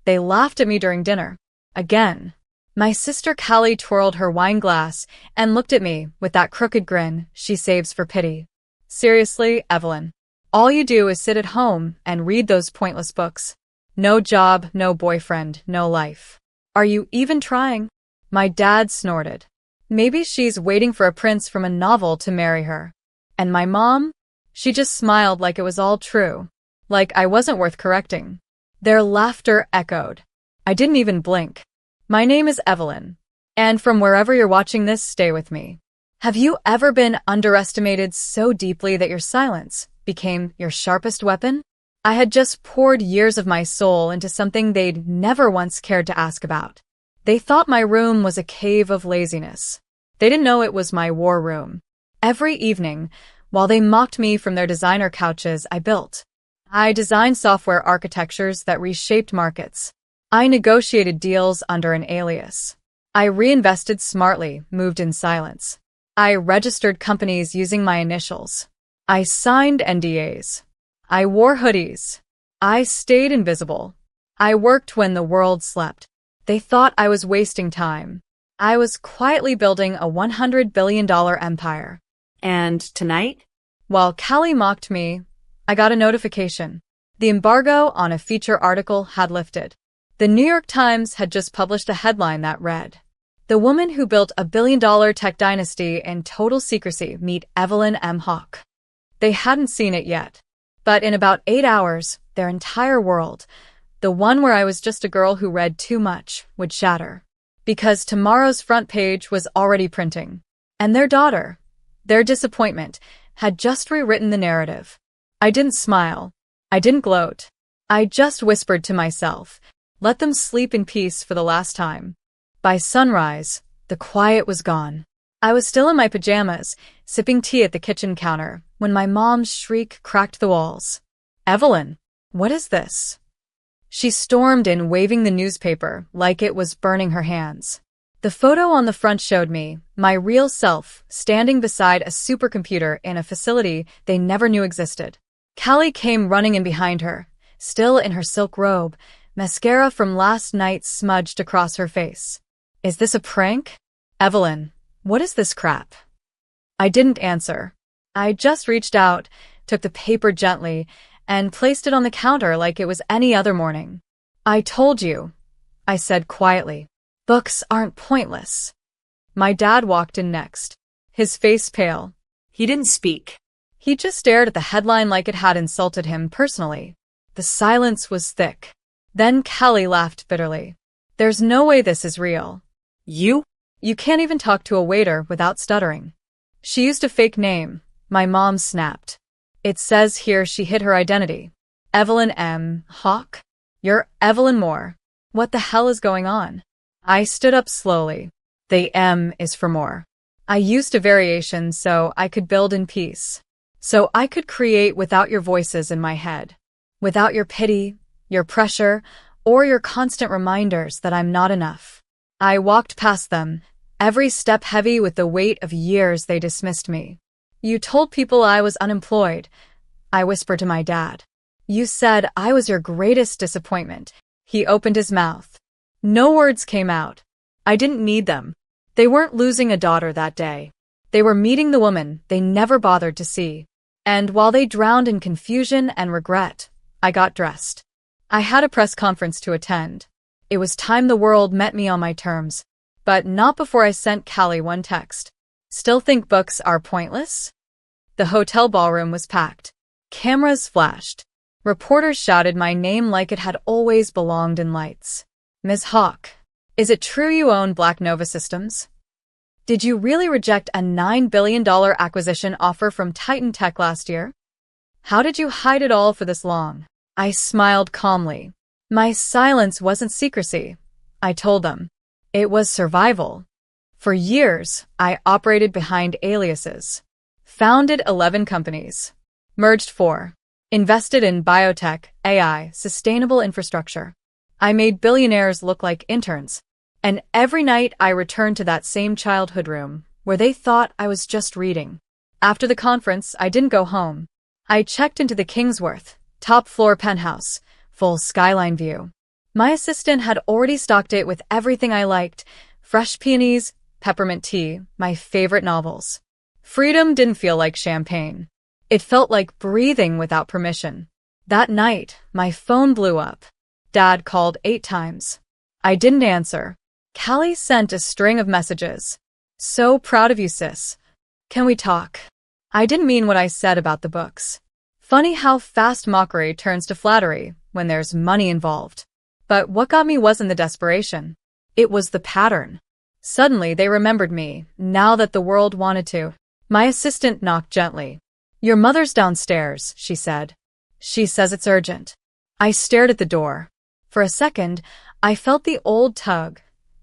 They laughed at me during dinner. Again. My sister Callie twirled her wine glass and looked at me with that crooked grin she saves for pity. Seriously, Evelyn. All you do is sit at home and read those pointless books. No job, no boyfriend, no life. Are you even trying? My dad snorted. Maybe she's waiting for a prince from a novel to marry her. And my mom? She just smiled like it was all true. Like I wasn't worth correcting. Their laughter echoed. I didn't even blink. My name is Evelyn. And from wherever you're watching this, stay with me. Have you ever been underestimated so deeply that your silence became your sharpest weapon? I had just poured years of my soul into something they'd never once cared to ask about. They thought my room was a cave of laziness. They didn't know it was my war room. Every evening, while they mocked me from their designer couches, I designed software architectures that reshaped markets. I negotiated deals under an alias. I reinvested smartly, moved in silence. I registered companies using my initials. I signed NDAs. I wore hoodies. I stayed invisible. I worked when the world slept. They thought I was wasting time. I was quietly building a $100 billion empire. And tonight? While Callie mocked me, I got a notification. The embargo on a feature article had lifted. The New York Times had just published a headline that read, "The woman who built a billion-dollar tech dynasty in total secrecy, meet Evelyn M. Hawke." They hadn't seen it yet. But in about 8 hours, their entire world, the one where I was just a girl who read too much, would shatter. Because tomorrow's front page was already printing. And their daughter, their disappointment, had just rewritten the narrative. I didn't smile. I didn't gloat. I just whispered to myself, let them sleep in peace for the last time. By sunrise, the quiet was gone. I was still in my pajamas, sipping tea at the kitchen counter, when my mom's shriek cracked the walls. "Evelyn, what is this?" She stormed in, waving the newspaper like it was burning her hands. The photo on the front showed me, my real self, standing beside a supercomputer in a facility they never knew existed. Callie came running in behind her, still in her silk robe, mascara from last night smudged across her face. "Is this a prank? Evelyn, what is this crap?" I didn't answer. I just reached out, took the paper gently, and placed it on the counter like it was any other morning. "I told you," I said quietly. "Books aren't pointless." My dad walked in next, his face pale. He didn't speak. He just stared at the headline like it had insulted him personally. The silence was thick. Then Callie laughed bitterly. "There's no way this is real." You? "You can't even talk to a waiter without stuttering." She used a fake name. My mom snapped. "It says here she hid her identity. Evelyn M. Hawke? You're Evelyn Moore. What the hell is going on?" I stood up slowly. The M is for more. I used a variation so I could build in peace. So I could create without your voices in my head. Without your pity, your pressure, or your constant reminders that I'm not enough. I walked past them, every step heavy with the weight of years they dismissed me. "You told people I was unemployed," I whispered to my dad. "You said I was your greatest disappointment." He opened his mouth. No words came out. I didn't need them. They weren't losing a daughter that day. They were meeting the woman they never bothered to see. And while they drowned in confusion and regret, I got dressed. I had a press conference to attend. It was time the world met me on my terms. But not before I sent Callie one text. "Still think books are pointless?" The hotel ballroom was packed. Cameras flashed. Reporters shouted my name like it had always belonged in lights. "Ms. Hawke, is it true you own Black Nova Systems? Did you really reject a $9 billion acquisition offer from Titan Tech last year? How did you hide it all for this long?" I smiled calmly. My silence wasn't secrecy. I told them. It was survival. For years, I operated behind aliases. Founded 11 companies. Merged 4. Invested in biotech, AI, sustainable infrastructure. I made billionaires look like interns. And every night I returned to that same childhood room, where they thought I was just reading. After the conference, I didn't go home. I checked into the Kingsworth, top-floor penthouse, full skyline view. My assistant had already stocked it with everything I liked: fresh peonies, peppermint tea, my favorite novels. Freedom didn't feel like champagne. It felt like breathing without permission. That night, my phone blew up. Dad called 8 times. I didn't answer. Callie sent a string of messages. "So proud of you, sis. Can we talk?" I didn't mean what I said about the books. Funny how fast mockery turns to flattery when there's money involved. But what got me wasn't the desperation. It was the pattern. Suddenly, they remembered me, now that the world wanted to. My assistant knocked gently. "Your mother's downstairs," she said. "She says it's urgent." I stared at the door. For a second, I felt the old tug,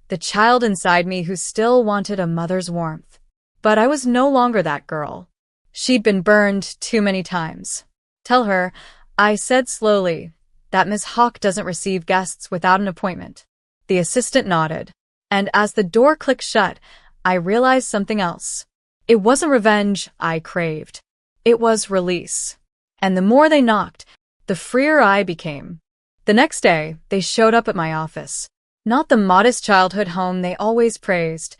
the child inside me who still wanted a mother's warmth. But I was no longer that girl. She'd been burned too many times. "Tell her," I said slowly, "that Miss Hawk doesn't receive guests without an appointment." The assistant nodded. And as the door clicked shut, I realized something else. It wasn't revenge I craved. It was release. And the more they knocked, the freer I became. The next day, they showed up at my office. Not the modest childhood home they always praised.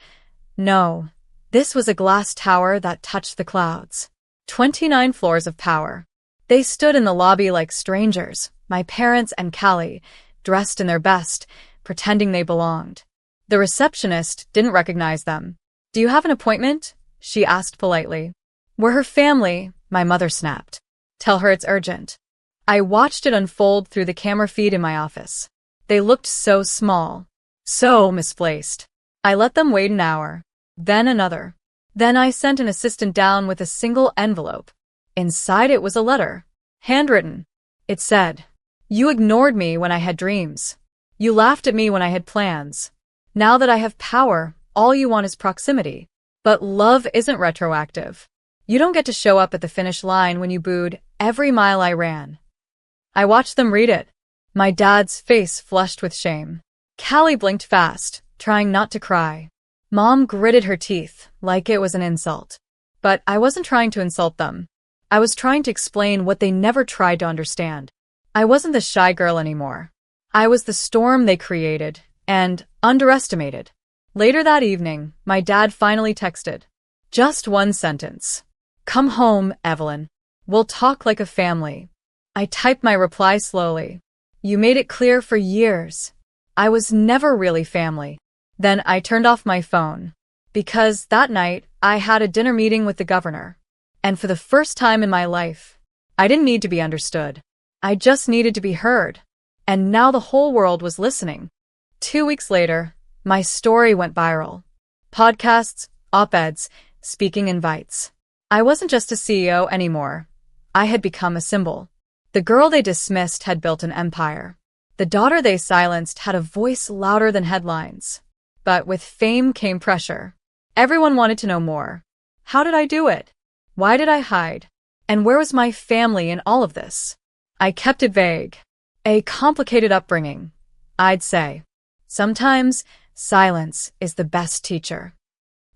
No, this was a glass tower that touched the clouds. 29 floors of power. They stood in the lobby like strangers, my parents and Callie, dressed in their best, pretending they belonged. The receptionist didn't recognize them. "Do you have an appointment?" she asked politely. "We're her family," my mother snapped. "Tell her it's urgent." I watched it unfold through the camera feed in my office. They looked so small, so misplaced. I let them wait an hour, then another. Then I sent an assistant down with a single envelope. Inside it was a letter, handwritten. It said, "You ignored me when I had dreams. You laughed at me when I had plans. Now that I have power, all you want is proximity. But love isn't retroactive. You don't get to show up at the finish line when you booed every mile I ran." I watched them read it. My dad's face flushed with shame. Callie blinked fast, trying not to cry. Mom gritted her teeth, like it was an insult. But I wasn't trying to insult them. I was trying to explain what they never tried to understand. I wasn't the shy girl anymore. I was the storm they created and underestimated. Later that evening, my dad finally texted. Just one sentence. "Come home, Evelyn. We'll talk like a family." I typed my reply slowly. "You made it clear for years. I was never really family." Then I turned off my phone. Because that night, I had a dinner meeting with the governor. And for the first time in my life, I didn't need to be understood. I just needed to be heard. And now the whole world was listening. 2 weeks later, my story went viral. Podcasts, op-eds, speaking invites. I wasn't just a CEO anymore. I had become a symbol. The girl they dismissed had built an empire. The daughter they silenced had a voice louder than headlines. But with fame came pressure. Everyone wanted to know more. How did I do it? Why did I hide? And where was my family in all of this? I kept it vague. A complicated upbringing, I'd say. Sometimes, silence is the best teacher.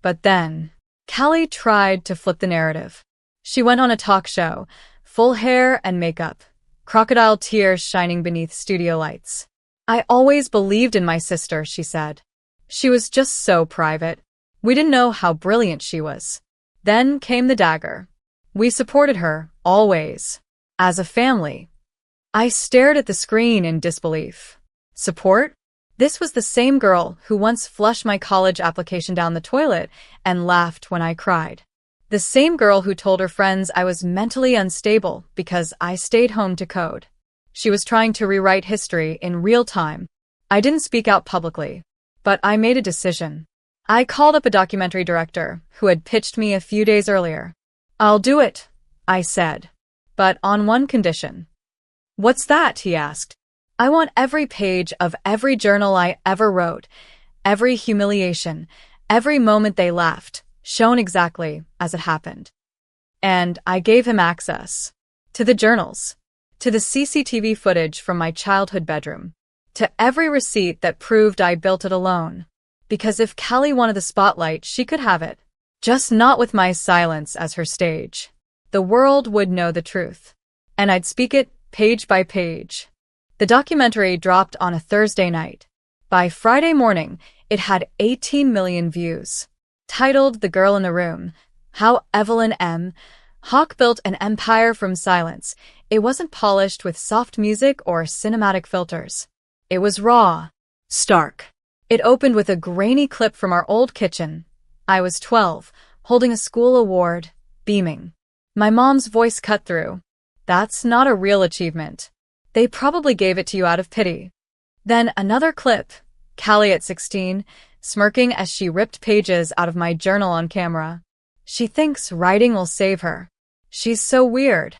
But then, Callie tried to flip the narrative. She went on a talk show, full hair and makeup, crocodile tears shining beneath studio lights. "I always believed in my sister," she said. "She was just so private. We didn't know how brilliant she was." Then came the dagger. "We supported her, always. As a family." I stared at the screen in disbelief. Support? This was the same girl who once flushed my college application down the toilet and laughed when I cried. The same girl who told her friends I was mentally unstable because I stayed home to code. She was trying to rewrite history in real time. I didn't speak out publicly, but I made a decision. I called up a documentary director who had pitched me a few days earlier. "I'll do it," I said, "but on one condition." "What's that?" he asked. "I want every page of every journal I ever wrote, every humiliation, every moment they laughed, shown exactly as it happened." And I gave him access to the journals, to the CCTV footage from my childhood bedroom, to every receipt that proved I built it alone. Because if Callie wanted the spotlight, she could have it, just not with my silence as her stage. The world would know the truth, and I'd speak it page by page. The documentary dropped on a Thursday night. By Friday morning, it had 18 million views. Titled The Girl in the Room, How Evelyn M. Hawke Built an Empire from Silence. It wasn't polished with soft music or cinematic filters. It was raw, stark. It opened with a grainy clip from our old kitchen. I was 12, holding a school award, beaming. My mom's voice cut through. That's not a real achievement. They probably gave it to you out of pity. Then another clip, Callie at 16, smirking as she ripped pages out of my journal on camera. She thinks writing will save her. She's so weird.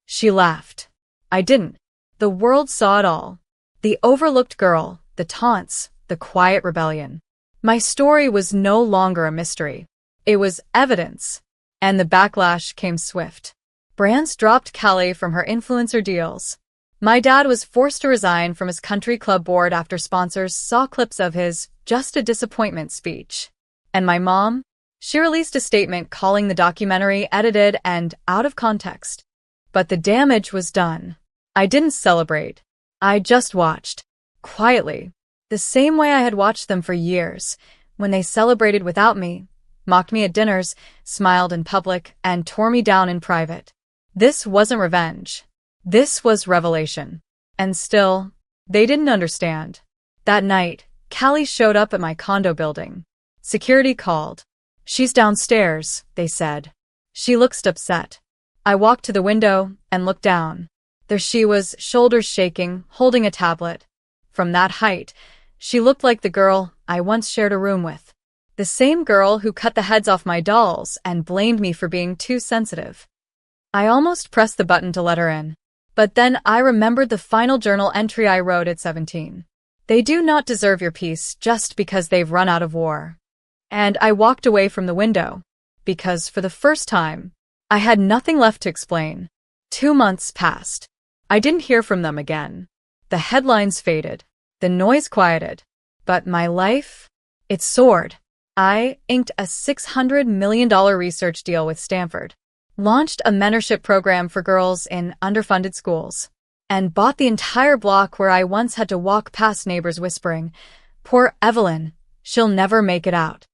She laughed. I didn't. The world saw it all. The overlooked girl, the taunts, the quiet rebellion. My story was no longer a mystery. It was evidence. And the backlash came swift. Brands dropped Callie from her influencer deals. My dad was forced to resign from his country club board after sponsors saw clips of his "just a disappointment" speech. And my mom? She released a statement calling the documentary edited and out of context. But the damage was done. I didn't celebrate. I just watched. Quietly. The same way I had watched them for years, when they celebrated without me, mocked me at dinners, smiled in public, and tore me down in private. This wasn't revenge. This was revelation. And still, they didn't understand. That night, Callie showed up at my condo building. Security called. She's downstairs, they said. She looked upset. I walked to the window and looked down. There she was, shoulders shaking, holding a tablet. From that height, she looked like the girl I once shared a room with. The same girl who cut the heads off my dolls and blamed me for being too sensitive. I almost pressed the button to let her in. But then I remembered the final journal entry I wrote at 17. They do not deserve your peace just because they've run out of war. And I walked away from the window, because for the first time, I had nothing left to explain. 2 months passed. I didn't hear from them again. The headlines faded. The noise quieted. But my life? It soared. I inked a $600 million research deal with Stanford, launched a mentorship program for girls in underfunded schools, and bought the entire block where I once had to walk past neighbors whispering, "Poor Evelyn, she'll never make it out."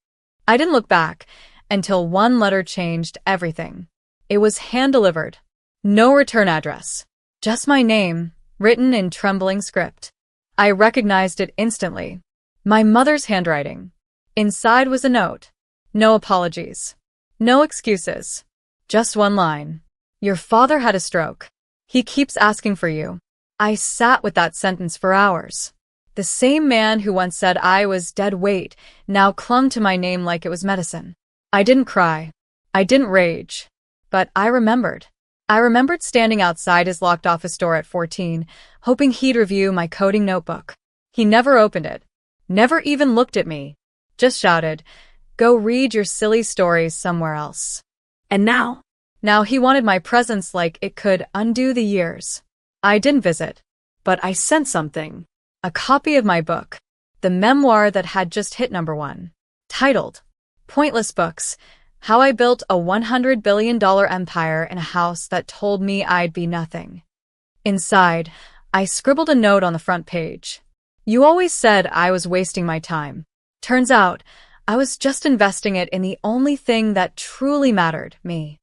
I didn't look back until one letter changed everything. It was hand-delivered. No return address. Just my name, written in trembling script. I recognized it instantly. My mother's handwriting. Inside was a note. No apologies. No excuses. Just one line. "Your father had a stroke. He keeps asking for you." I sat with that sentence for hours. The same man who once said I was dead weight now clung to my name like it was medicine. I didn't cry. I didn't rage. But I remembered. I remembered standing outside his locked office door at 14, hoping he'd review my coding notebook. He never opened it. Never even looked at me. Just shouted, "Go read your silly stories somewhere else." And now? Now he wanted my presence like it could undo the years. I didn't visit. But I sent something. A copy of my book. The memoir that had just hit #1. Titled, "Pointless Books, How I Built a $100 billion Empire in a House That Told Me I'd Be Nothing." Inside, I scribbled a note on the front page. "You always said I was wasting my time. Turns out, I was just investing it in the only thing that truly mattered, me."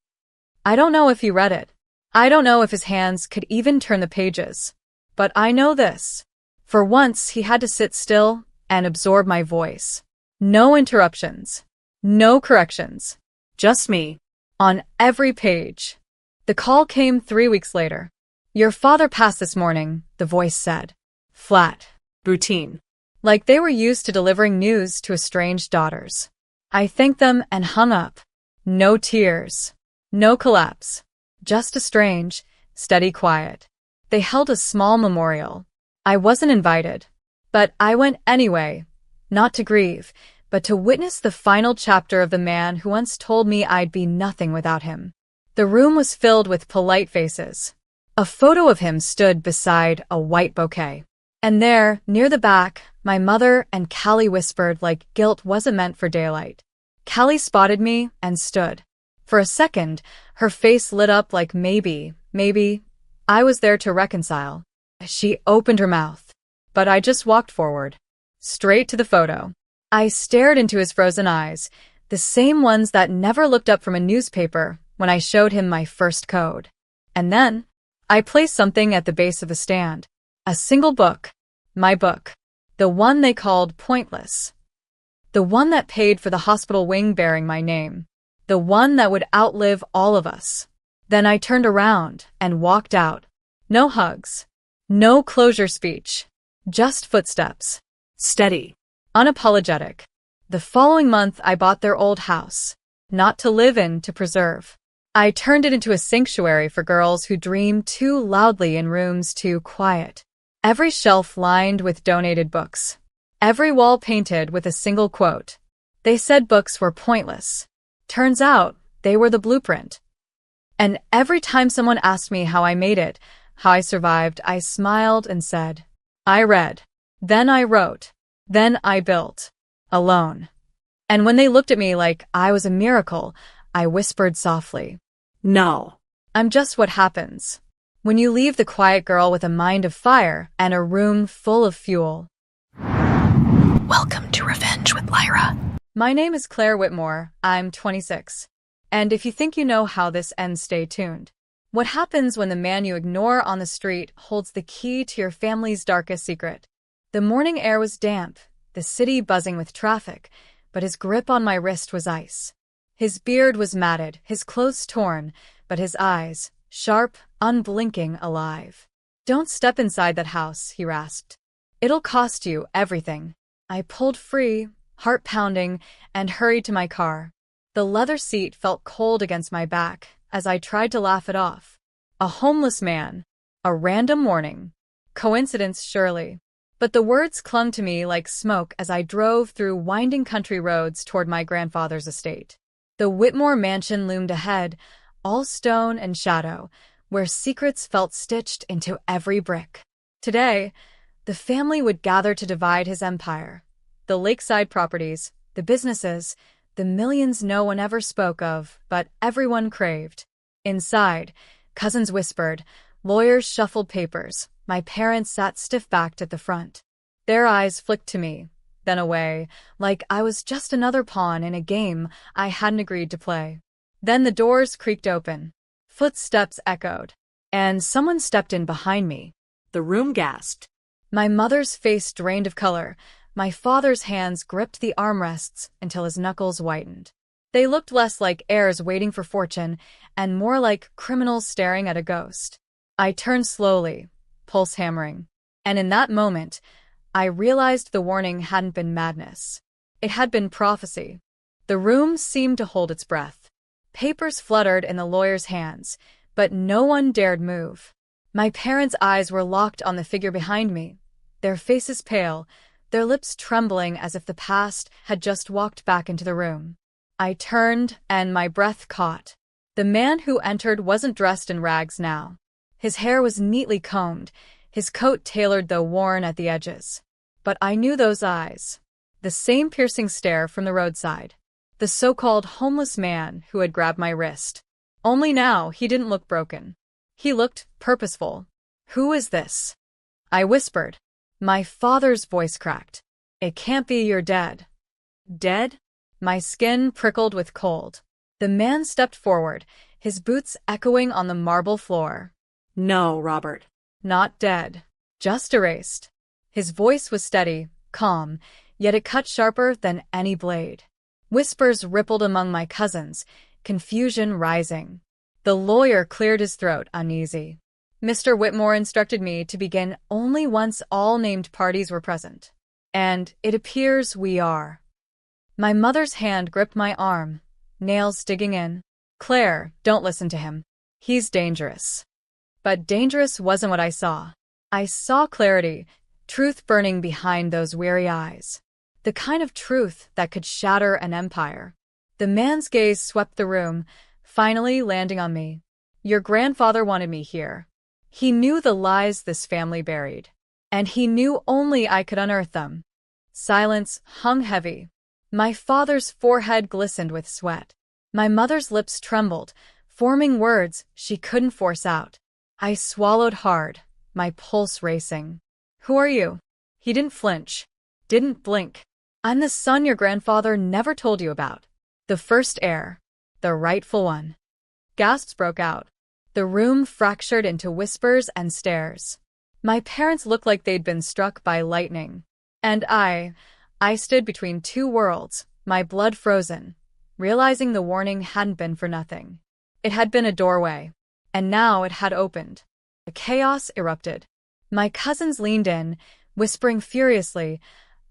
I don't know if he read it. I don't know if his hands could even turn the pages. But I know this. For once, he had to sit still and absorb my voice. No interruptions. No corrections. Just me. On every page. The call came 3 weeks later. "Your father passed this morning," the voice said. Flat. Routine. Like they were used to delivering news to estranged daughters. I thanked them and hung up. No tears. No collapse. Just a strange, steady quiet. They held a small memorial. I wasn't invited. But I went anyway. Not to grieve, but to witness the final chapter of the man who once told me I'd be nothing without him. The room was filled with polite faces. A photo of him stood beside a white bouquet. And there, near the back, my mother and Callie whispered like guilt wasn't meant for daylight. Callie spotted me and stood. For a second, her face lit up like maybe, I was there to reconcile. She opened her mouth, but I just walked forward, straight to the photo. I stared into his frozen eyes, the same ones that never looked up from a newspaper when I showed him my first code. And then, I placed something at the base of the stand. A single book. My book. The one they called pointless. The one that paid for the hospital wing bearing my name. The one that would outlive all of us. Then I turned around and walked out. No hugs. No closure speech. Just footsteps. Steady. Unapologetic. The following month I bought their old house. Not to live in, to preserve. I turned it into a sanctuary for girls who dream too loudly in rooms too quiet. Every shelf lined with donated books. Every wall painted with a single quote. They said books were pointless. Turns out, they were the blueprint. And every time someone asked me how I made it, how I survived, I smiled and said, I read. Then I wrote. Then I built. Alone. And when they looked at me like I was a miracle, I whispered softly, No. I'm just what happens when you leave the quiet girl with a mind of fire and a room full of fuel. Welcome to Revenge with Lyra. My name is Claire Whitmore. I'm 26. And if you think you know how this ends, stay tuned. What happens when the man you ignore on the street holds the key to your family's darkest secret? The morning air was damp, the city buzzing with traffic, but his grip on my wrist was ice. His beard was matted, his clothes torn, but his eyes, sharp, unblinking, alive. Don't step inside that house, he rasped. It'll cost you everything. I pulled free, heart pounding, and hurried to my car. The leather seat felt cold against my back as I tried to laugh it off. A homeless man. A random warning. Coincidence, surely. But the words clung to me like smoke as I drove through winding country roads toward my grandfather's estate. The Whitmore mansion loomed ahead, all stone and shadow, where secrets felt stitched into every brick. Today, the family would gather to divide his empire. The lakeside properties, the businesses, the millions no one ever spoke of, but everyone craved. Inside, cousins whispered, lawyers shuffled papers. My parents sat stiff-backed at the front. Their eyes flicked to me, then away, like I was just another pawn in a game I hadn't agreed to play. Then the doors creaked open. Footsteps echoed, and someone stepped in behind me. The room gasped. My mother's face drained of color. My father's hands gripped the armrests until his knuckles whitened. They looked less like heirs waiting for fortune and more like criminals staring at a ghost. I turned slowly, pulse hammering. And in that moment, I realized the warning hadn't been madness. It had been prophecy. The room seemed to hold its breath. Papers fluttered in the lawyer's hands, but no one dared move. My parents' eyes were locked on the figure behind me, their faces pale, their lips trembling as if the past had just walked back into the room. I turned, and my breath caught. The man who entered wasn't dressed in rags now. His hair was neatly combed, his coat tailored though worn at the edges. But I knew those eyes. The same piercing stare from the roadside. The so-called homeless man who had grabbed my wrist. Only now he didn't look broken. He looked purposeful. Who is this? I whispered. My father's voice cracked. It can't be, you're dead. Dead? My skin prickled with cold. The man stepped forward, his boots echoing on the marble floor. No, Robert. Not dead. Just erased. His voice was steady, calm, yet it cut sharper than any blade. Whispers rippled among my cousins, confusion rising. The lawyer cleared his throat, uneasy. Mr. Whitmore instructed me to begin only once all named parties were present. And it appears we are. My mother's hand gripped my arm, nails digging in. Claire, don't listen to him. He's dangerous. But dangerous wasn't what I saw. I saw clarity, truth burning behind those weary eyes. The kind of truth that could shatter an empire. The man's gaze swept the room, finally landing on me. Your grandfather wanted me here. He knew the lies this family buried. And he knew only I could unearth them. Silence hung heavy. My father's forehead glistened with sweat. My mother's lips trembled, forming words she couldn't force out. I swallowed hard, my pulse racing. Who are you? He didn't flinch. Didn't blink. I'm the son your grandfather never told you about. The first heir. The rightful one. Gasps broke out. The room fractured into whispers and stares. My parents looked like they'd been struck by lightning. And I stood between two worlds, my blood frozen, realizing the warning hadn't been for nothing. It had been a doorway, and now it had opened. The chaos erupted. My cousins leaned in, whispering furiously,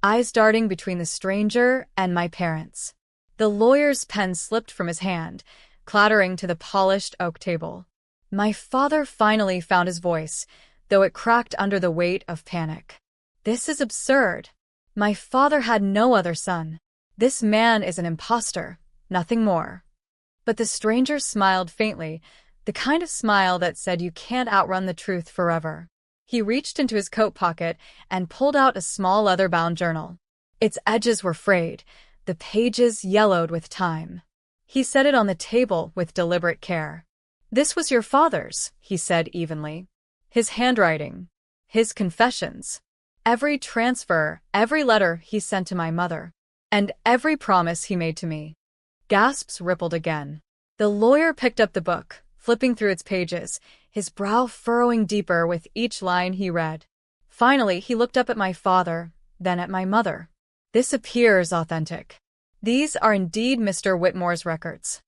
eyes darting between the stranger and my parents. The lawyer's pen slipped from his hand, clattering to the polished oak table. My father finally found his voice, though it cracked under the weight of panic. This is absurd. My father had no other son. This man is an imposter, nothing more. But the stranger smiled faintly, the kind of smile that said you can't outrun the truth forever. He reached into his coat pocket and pulled out a small leather-bound journal. Its edges were frayed, the pages yellowed with time. He set it on the table with deliberate care. This was your father's, he said evenly. His handwriting. His confessions. Every transfer, every letter he sent to my mother. And every promise he made to me. Gasps rippled again. The lawyer picked up the book, flipping through its pages, his brow furrowing deeper with each line he read. Finally, he looked up at my father, then at my mother. This appears authentic. These are indeed Mr. Whitmore's records.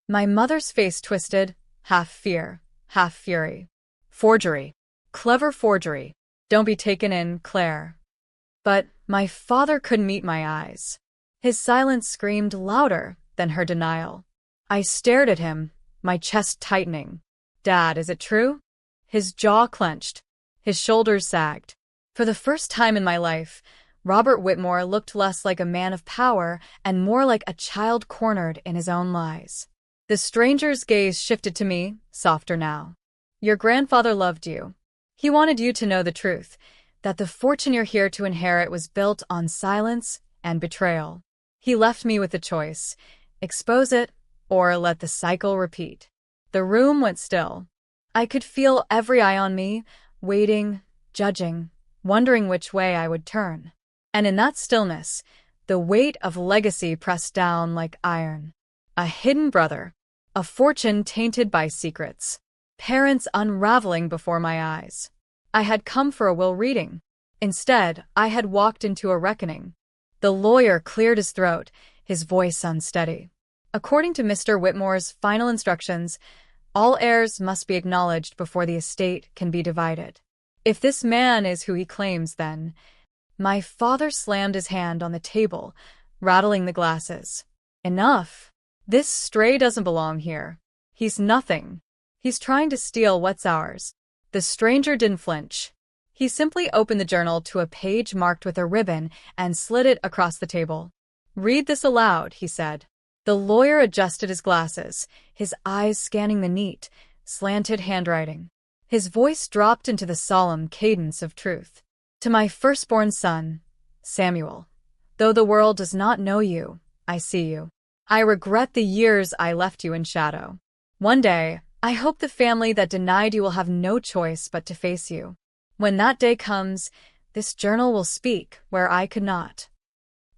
My mother's face twisted, half fear, half fury. Forgery. Clever forgery. Don't be taken in, Claire. But my father couldn't meet my eyes. His silence screamed louder than her denial. I stared at him, my chest tightening. Dad, is it true? His jaw clenched. His shoulders sagged. For the first time in my life, Robert Whitmore looked less like a man of power and more like a child cornered in his own lies. The stranger's gaze shifted to me, softer now. Your grandfather loved you. He wanted you to know the truth, that the fortune you're here to inherit was built on silence and betrayal. He left me with a choice: expose it or let the cycle repeat. The room went still. I could feel every eye on me, waiting, judging, wondering which way I would turn. And in that stillness, the weight of legacy pressed down like iron. A hidden brother, a fortune tainted by secrets, parents unraveling before my eyes. I had come for a will reading. Instead, I had walked into a reckoning. The lawyer cleared his throat, his voice unsteady. According to Mr. Whitmore's final instructions, all heirs must be acknowledged before the estate can be divided. If this man is who he claims, then... My father slammed his hand on the table, rattling the glasses. Enough. This stray doesn't belong here. He's nothing. He's trying to steal what's ours. The stranger didn't flinch. He simply opened the journal to a page marked with a ribbon and slid it across the table. Read this aloud, he said. The lawyer adjusted his glasses, his eyes scanning the neat, slanted handwriting. His voice dropped into the solemn cadence of truth. To my firstborn son, Samuel, though the world does not know you, I see you. I regret the years I left you in shadow. One day, I hope the family that denied you will have no choice but to face you. When that day comes, this journal will speak where I could not.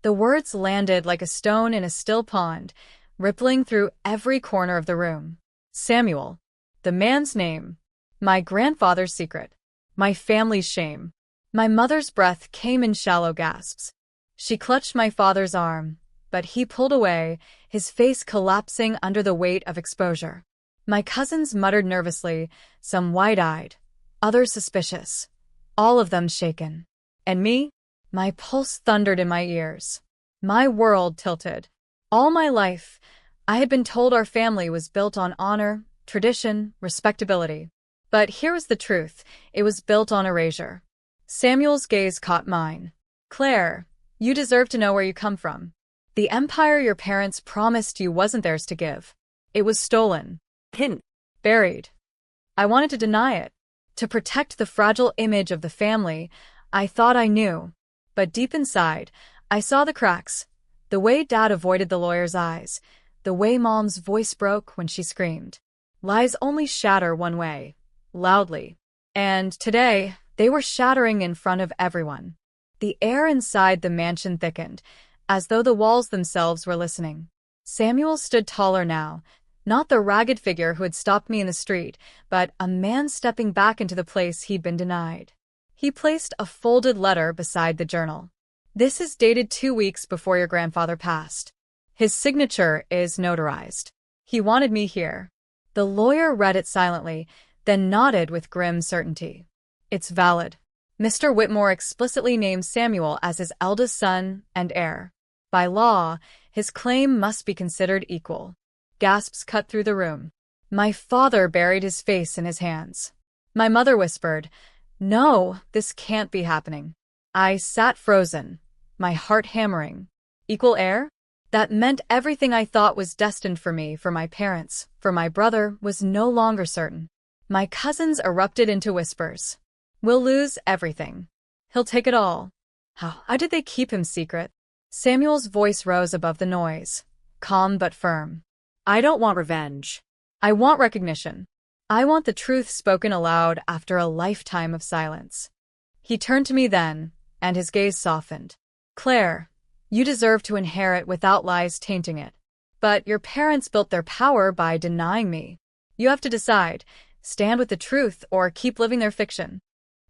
The words landed like a stone in a still pond, rippling through every corner of the room. Samuel, the man's name, my grandfather's secret, my family's shame. My mother's breath came in shallow gasps. She clutched my father's arm, but he pulled away, his face collapsing under the weight of exposure. My cousins muttered nervously, some wide-eyed, others suspicious, all of them shaken. And me? My pulse thundered in my ears. My world tilted. All my life, I had been told our family was built on honor, tradition, respectability. But here was the truth. It was built on erasure. Samuel's gaze caught mine. Claire, you deserve to know where you come from. The empire your parents promised you wasn't theirs to give. It was stolen. Hidden. Buried. I wanted to deny it. To protect the fragile image of the family I thought I knew. But deep inside, I saw the cracks. The way Dad avoided the lawyer's eyes. The way Mom's voice broke when she screamed. Lies only shatter one way. Loudly. And today, they were shattering in front of everyone. The air inside the mansion thickened, as though the walls themselves were listening. Samuel stood taller now, not the ragged figure who had stopped me in the street, but a man stepping back into the place he'd been denied. He placed a folded letter beside the journal. This is dated 2 weeks before your grandfather passed. His signature is notarized. He wanted me here. The lawyer read it silently, then nodded with grim certainty. It's valid. Mr. Whitmore explicitly named Samuel as his eldest son and heir. By law, his claim must be considered equal. Gasps cut through the room. My father buried his face in his hands. My mother whispered, "No, this can't be happening." I sat frozen, my heart hammering. Equal heir? That meant everything I thought was destined for me, for my parents, for my brother, was no longer certain. My cousins erupted into whispers. We'll lose everything. He'll take it all. How did they keep him secret? Samuel's voice rose above the noise, calm but firm. I don't want revenge. I want recognition. I want the truth spoken aloud after a lifetime of silence. He turned to me then, and his gaze softened. Claire, you deserve to inherit without lies tainting it. But your parents built their power by denying me. You have to decide, stand with the truth or keep living their fiction.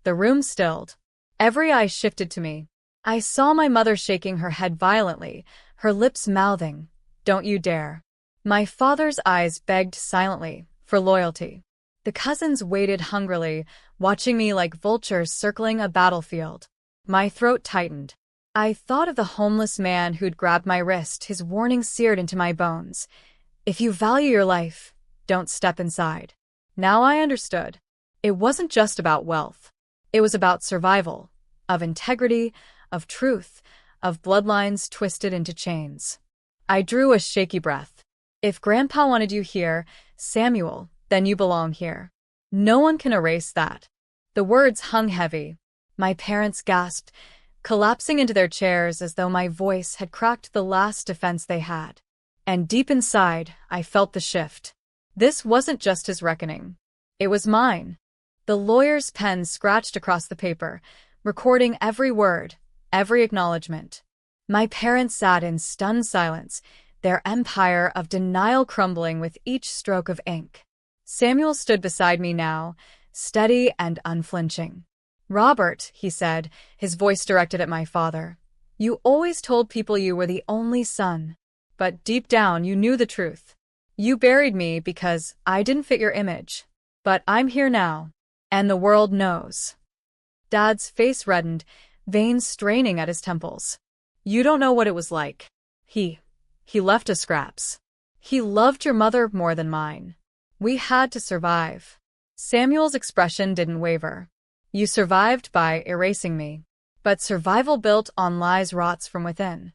The room stilled. Every eye shifted to me. I saw my mother shaking her head violently, her lips mouthing, "Don't you dare." My father's eyes begged silently for loyalty. The cousins waited hungrily, watching me like vultures circling a battlefield. My throat tightened. I thought of the homeless man who'd grabbed my wrist, his warning seared into my bones. If you value your life, don't step inside. Now I understood. It wasn't just about wealth. It was about survival, of integrity, of truth, of bloodlines twisted into chains. I drew a shaky breath. If Grandpa wanted you here, Samuel, then you belong here. No one can erase that. The words hung heavy. My parents gasped, collapsing into their chairs as though my voice had cracked the last defense they had. And deep inside, I felt the shift. This wasn't just his reckoning. It was mine. The lawyer's pen scratched across the paper, recording every word, every acknowledgement. My parents sat in stunned silence, their empire of denial crumbling with each stroke of ink. Samuel stood beside me now, steady and unflinching. "Robert," he said, his voice directed at my father, "you always told people you were the only son. But deep down you knew the truth. You buried me because I didn't fit your image. But I'm here now, and the world knows." Dad's face reddened, veins straining at his temples. "You don't know what it was like. He left us scraps. He loved your mother more than mine. We had to survive." Samuel's expression didn't waver. "You survived by erasing me. But survival built on lies rots from within."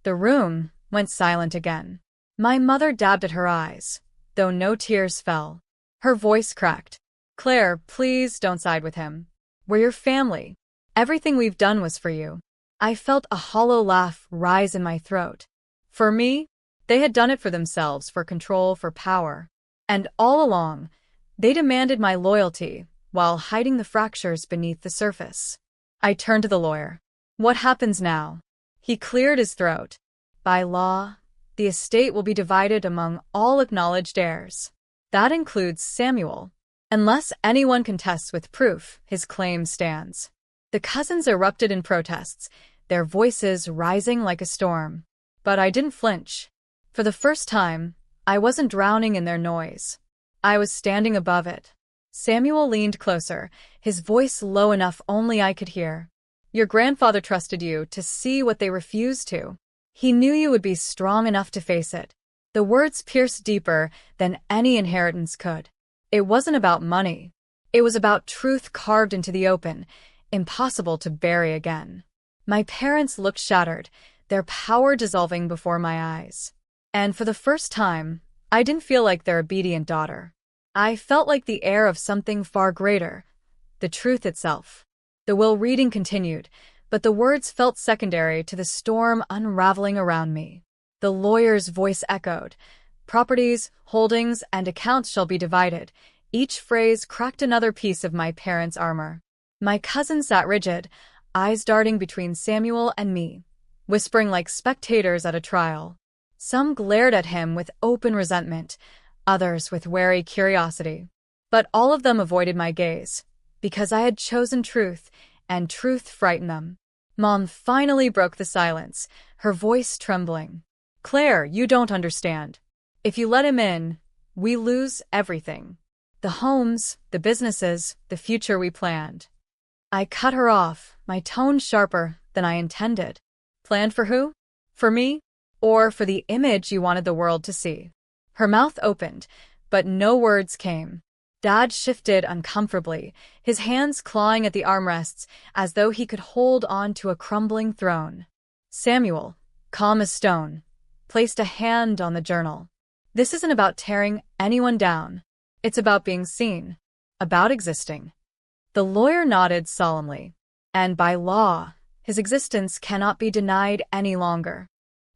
The room went silent again. My mother dabbed at her eyes, though no tears fell. Her voice cracked. "Claire, please don't side with him. We're your family. Everything we've done was for you." I felt a hollow laugh rise in my throat. For me, they had done it for themselves, for control, for power. And all along, they demanded my loyalty while hiding the fractures beneath the surface. I turned to the lawyer. "What happens now?" He cleared his throat. "By law, the estate will be divided among all acknowledged heirs. That includes Samuel. Unless anyone contests with proof, his claim stands." The cousins erupted in protests, their voices rising like a storm. But I didn't flinch. For the first time, I wasn't drowning in their noise. I was standing above it. Samuel leaned closer, his voice low enough only I could hear. "Your grandfather trusted you to see what they refused to. He knew you would be strong enough to face it." The words pierced deeper than any inheritance could. It wasn't about money. It was about truth carved into the open, impossible to bury again. My parents looked shattered, their power dissolving before my eyes. And for the first time, I didn't feel like their obedient daughter. I felt like the heir of something far greater, the truth itself. The will reading continued, but the words felt secondary to the storm unraveling around me. The lawyer's voice echoed. "Properties, holdings, and accounts shall be divided, Each phrase cracked another piece of my parents' armor. My cousin sat rigid, eyes darting between Samuel and me, whispering like spectators at a trial. Some glared at him with open resentment, others with wary curiosity. But all of them avoided my gaze, because I had chosen truth, and truth frightened them. Mom finally broke the silence, her voice trembling. "Claire, you don't understand. If you let him in, we lose everything. The homes, the businesses, the future we planned." I cut her off, my tone sharper than I intended. Planned for who? For me? Or for the image you wanted the world to see? Her mouth opened, but no words came. Dad shifted uncomfortably, his hands clawing at the armrests as though he could hold on to a crumbling throne. Samuel, calm as stone, placed a hand on the journal. "This isn't about tearing anyone down. It's about being seen, about existing." The lawyer nodded solemnly. "And by law, his existence cannot be denied any longer."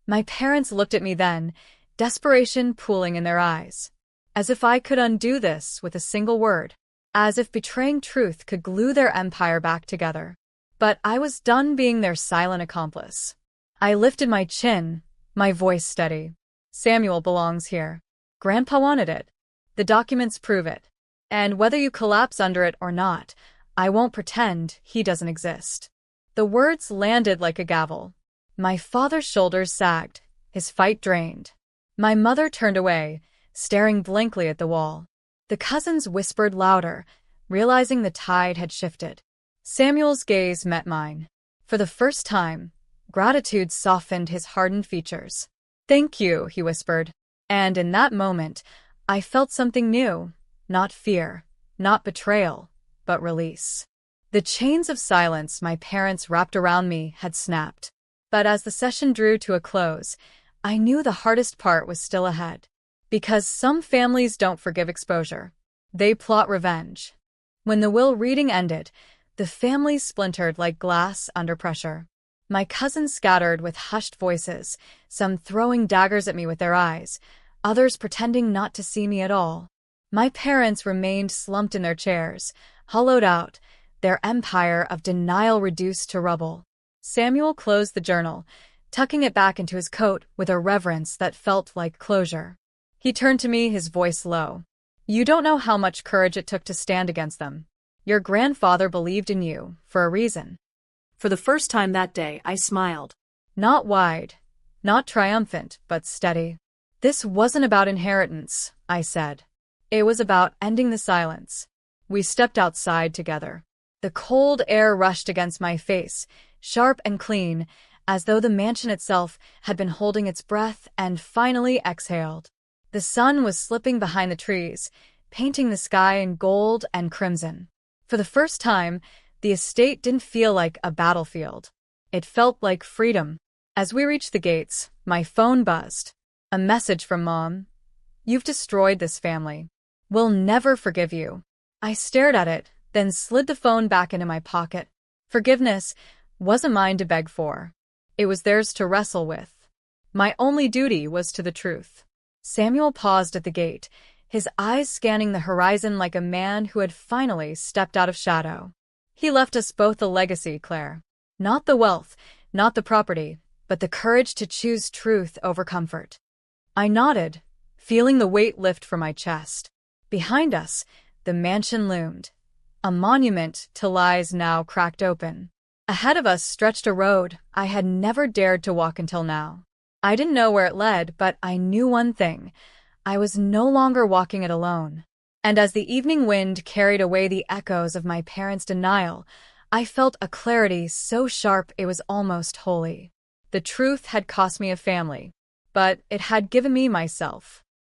My parents looked at me then, desperation pooling in their eyes. As if I could undo this with a single word. As if betraying truth could glue their empire back together. But I was done being their silent accomplice. I lifted my chin, my voice steady. "Samuel belongs here. Grandpa wanted it. The documents prove it. And whether you collapse under it or not, I won't pretend he doesn't exist." The words landed like a gavel. My father's shoulders sagged, his fight drained. My mother turned away, staring blankly at the wall. The cousins whispered louder, realizing the tide had shifted. Samuel's gaze met mine. For the first time, gratitude softened his hardened features. "Thank you," he whispered. And in that moment, I felt something new. Not fear, not betrayal, but release. The chains of silence my parents wrapped around me had snapped. But as the session drew to a close, I knew the hardest part was still ahead. Because some families don't forgive exposure. They plot revenge. When the will reading ended, the family splintered like glass under pressure. My cousins scattered with hushed voices, some throwing daggers at me with their eyes, others pretending not to see me at all. My parents remained slumped in their chairs, hollowed out, their empire of denial reduced to rubble. Samuel closed the journal, tucking it back into his coat with a reverence that felt like closure. He turned to me, his voice low. "You don't know how much courage it took to stand against them. Your grandfather believed in you, for a reason." For the first time that day, I smiled. Not wide, not triumphant, but steady. "This wasn't about inheritance," I said. "It was about ending the silence." We stepped outside together. The cold air rushed against my face, sharp and clean, as though the mansion itself had been holding its breath and finally exhaled. The sun was slipping behind the trees, painting the sky in gold and crimson. For the first time, the estate didn't feel like a battlefield. It felt like freedom. As we reached the gates, my phone buzzed. A message from Mom. "You've destroyed this family. We'll never forgive you." I stared at it, then slid the phone back into my pocket. Forgiveness wasn't mine to beg for. It was theirs to wrestle with. My only duty was to the truth. Samuel paused at the gate, his eyes scanning the horizon like a man who had finally stepped out of shadow. "He left us both a legacy, Claire. Not the wealth, not the property, but the courage to choose truth over comfort." I nodded, feeling the weight lift from my chest. Behind us, the mansion loomed, a monument to lies now cracked open. Ahead of us stretched a road I had never dared to walk until now. I didn't know where it led, but I knew one thing. I was no longer walking it alone. And as the evening wind carried away the echoes of my parents' denial, I felt a clarity so sharp it was almost holy. The truth had cost me a family, but it had given me myself.